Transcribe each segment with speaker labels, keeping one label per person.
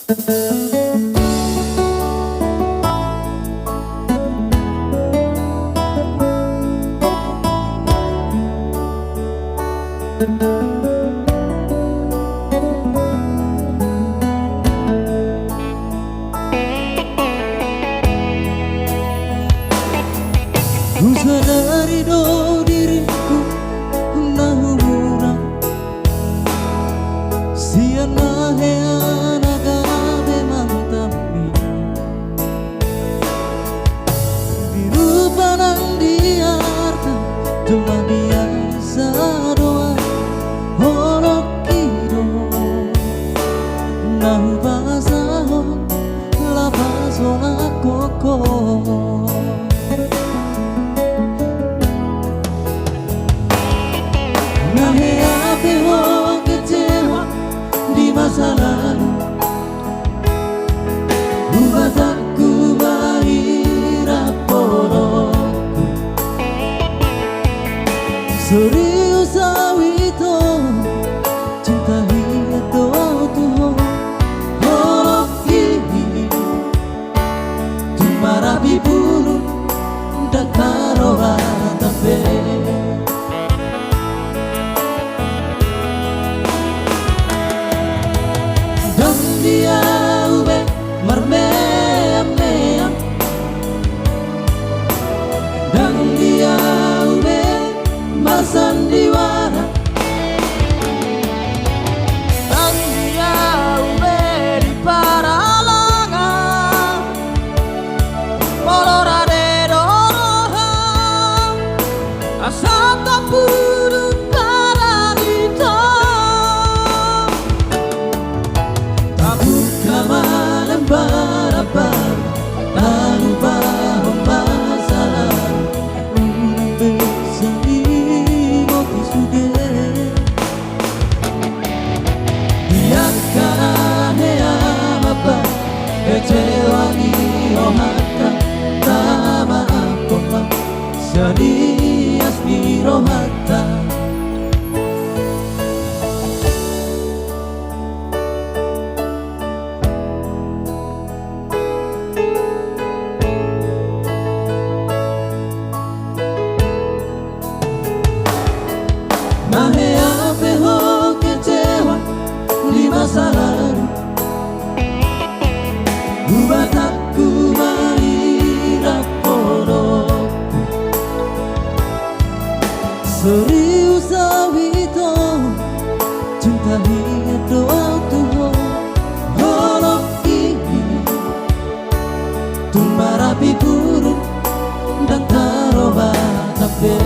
Speaker 1: Ku sadari do diriku na hubungan sian mahea nagabe mantami dirupanan diartan cuma biasa doa horok kido na hubasahon lapasona koko. Kecewa di masa lalu buat aku bahira porokku serius awito cinta itu Tuhan horok ini cuma rapi bulu dan taruh tapi dia ube marmeam-meam dan dia ube masandiwara dan dia ube di paralangan polorade doroha asal tak purut paradita malam barabar lalu bahon masalah bersemi moti suge biarkan apa kecewa di ohata tama aku sedih asmiro hata. Mahea peho kecewa di masa lalu buat aku mahira porokku serius awito cinta itu Tuhan horok ini cuma rapi burung dan taruh batape.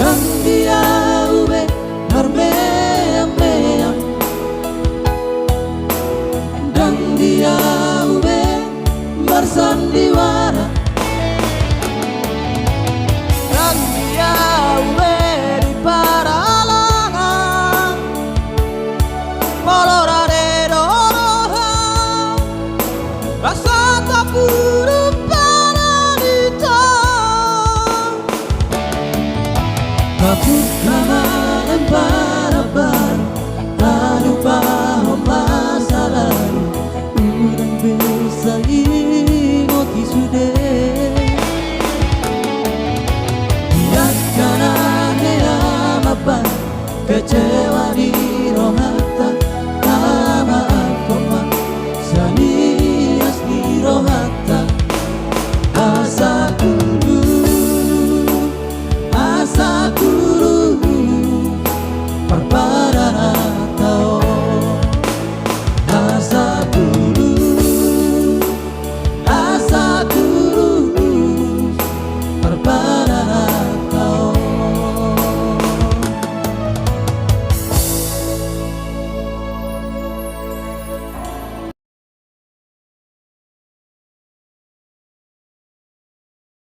Speaker 1: Dan dia ube marmeam-meam dan dia ube marsandiwara dan dia ube di paralangan polorade doroha rasa tak buruk paradita. Kaput nama